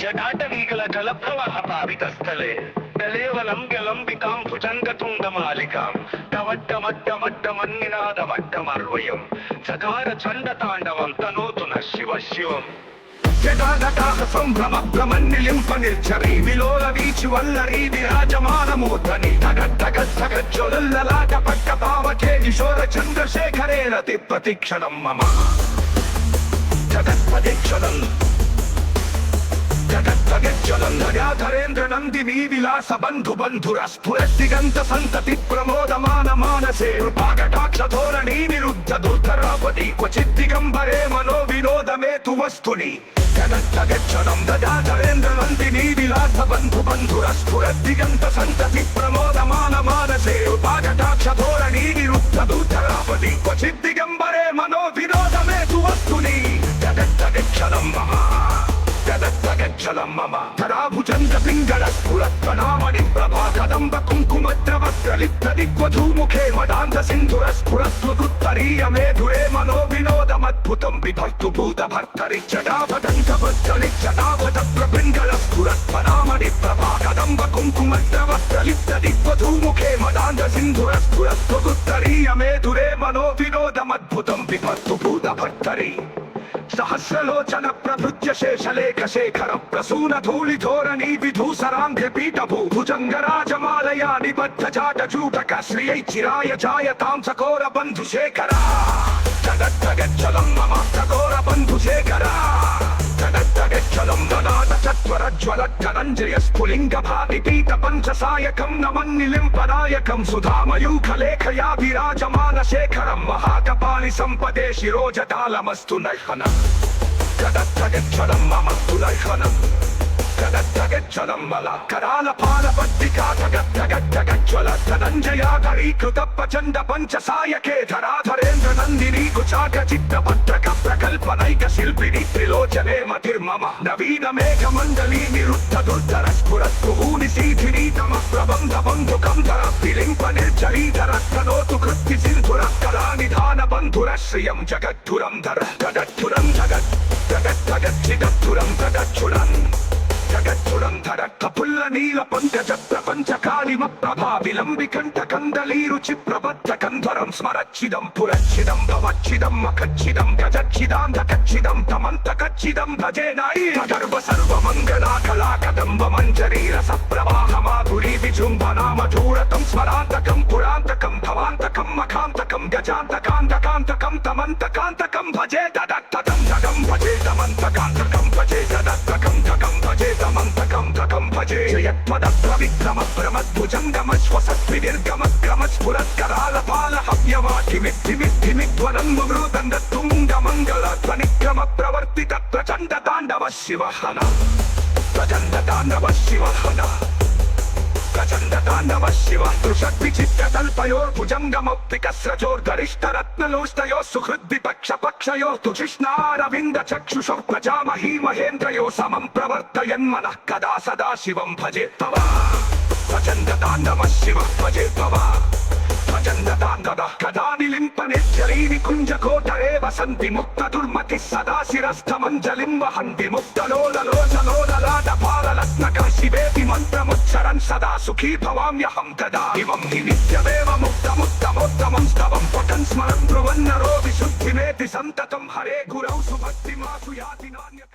జటాటవీగల జలప్రవాహ పావితస్థలే కలేవలం గలంబికాం భుజంగతుండమాలికాం టవట్టమట్టమట్టమన్నినాదమట్టమర్వయం చకార చండ తాండవం తనోతున శివ శివం జటాజటాహ సంభ్రమ భ్రమన్నిలింప నిర్చరి విలోల వీచి వల్లరీ విరాజమానమూర్ధని తగజ్జొల్లలాట పట్ట పావకే కిశోర చంద్రశేఖరేణ తిప్పతిక్షణం మమ జగత్పదిక్షణం జగత్పదిక్షణం ధరేంద్ర నందినీ విలాస బంధు బంధురస్ఫురద్దిగంత సంతతి ప్రమోదమాన మానసే పాకటాక్ష ధోరణీ నిరుద్ధ దుర్ధరాపతి క్వచిద్దిగంబరే మనో వినోదమేతు వస్తుని జగత్పదిక్షణం ధరేంద్ర నందినీ విలాస బంధు బంధురస్ఫురద్దిగంత సంతతి ప్రమోదమాన మానసే పాకటాక్ష ధోరణీ నిరుద్ధ దుర్ధరాపతి క్వచిద్దిగంబరే మనో వినోదమేతు వస్తుని జగత్పదిక్షణం మమ జగత్పదిక్షణం మమ ధరాభుజంగ పింగళ స్ఫురత్వనామణి ప్రభా కదంబ కుంకుమద్రవస్త్రలిప్త దిగ్వధూముఖే మదాంధ సింధుర స్ఫురస్వదుత్తరీయ మేధురే మనో వినోదమద్భుతం విభర్తు భూత భర్తరి జటాభటంక వస్త్రలి జటాభట పింగళ స్ఫురత్వనామణి ప్రభా కదంబ కుంకుమద్రవస్త్రలిప్త దిగ్వధూముఖే మదాంధ సింధుర స్ఫురస్వదుత్తరీయ మేధురే మనో వినోదమద్భుతం విభర్తు భూత భర్తరి సహస్రలోచన ప్రభృత్య శేషలేఖ శేఖర ప్రసూన ధూళి ధోరణి విధూసరాంధ్ర పీఠ భూభుజంగ రాజమాలయా నిబద్ధ జాట జూటక శ్రియై చిరాయ జాయతాం సకోర బంధు శేఖర జగత్పదిక్షణం మమ సకోర బంధు శేఖర జగత్పదిక్షణం దదాత చత్వరజ్వల ధనంజయ స్ఫులింగ భాతి పీఠ పంచసాయకం నమన్నిలింపనాయకం సుధామయూఖ లేఖయా విరాజమాన శేఖరం మహాకపాలి సంపదే శిరోజటాలమస్తు నైహనం జగత్పదిక్షణం మమస్తు నైహనం జగత్పదిక్షణం మల కరాల పాల పట్టికా జగజ్జల ధనంజయాగరీకృత ప్రచండ పంచసాయకే ధరాధరేంద్ర నందినీ కుచాక చిత్త పత్రక ప్రకల్పనైక శిల్పిని త్రిలోచనే మతిర్మమ నవీన మేఘ మండలీ నిరుద్ధ దుర్ధర స్ఫురత్కుహూని సీధిని తమ ప్రబంధ బంధుకం ధర విలింప నిర్జరీధర తనోతు కృత్తి సింధుర కళా నిధాన బంధుర శ్రియం జగద్ధురం ధర జగద్ధురం జగచ్చిదద్ధురం జగచ్చురం జగచ్చురంధర కపుల్ల నీల పంకజ ప్రపంచకాళిమ ప్రభా విలంబికంఠ కందలీరుచి ప్రబద్ధ కంధరం స్మరచ్చిదం పురచ్చిదం భవచ్చిదం మఖచ్చిదం గజచ్చిదాంధ కచ్చిదం తమంత కచ్చిదం భజేనాయి గర్భ సర్వమంగళా కళా కదంబ మంజరీ రస ప్రవాహ మాధురీ విజృంభనామధూరతం స్మరాంతకం పురాంతకం భవాంతకం మఖాంతకం గజాంతకాంతకాంతకం తమంతకాంతకం భజే తదత్తకం జగం భజే తమంతకాంతకం భజే తదత్తకం జగం భజే తమంతకం జగం భజే జయత్వదత్ర విక్రమ ప్రమద్భుజంగమ శ్వసత్విర్గమ క్రమ స్ఫురత్కరాల పాల హవ్యవాటిమిద్ధిమిద్ధిమిద్వనం మృదండ తుంగ మంగళ ధ్వనిక్రమ ప్రవర్తిత ప్రచండ తాండవ శివహన ప్రచండ తాండవ శివహన ప్రచండ తాండవ శివ దృషద్విచిత్రతల్పయోర్భుజంగమప్తికస్రజోర్గరిష్టరత్నలోష్టయో సుహృద్విపక్ష పక్షయో తుజిష్ణారవింద చక్షుషో ప్రజామహీ మహేంద్రయో సమం ప్రవర్తయన్మనః కదా సదా శివం భజే తవ ప్రచండ తాండవ శివ భజే తవ ప్రచండ తాండవ కదా నిలింప నిర్జరీని కుంజకోటరే వసంతి ముక్త దుర్మతి సదా శిరస్థమంజలిం వహంతి ముక్తలోలలోచలోలలాట పారలత్నక శివేతి మంత్రముచ్చరన్ సదా సుఖీ భవామ్యహం తదా ఇవం నిత్యమేవ ముక్తముత్తమోత్తమం స్తవం పఠన్ స్మరన్ బ్రువన్నరో విశుద్ధిమేతి సంతతం హరే గురౌ సుభక్తిమాసు యాతి నాన్యక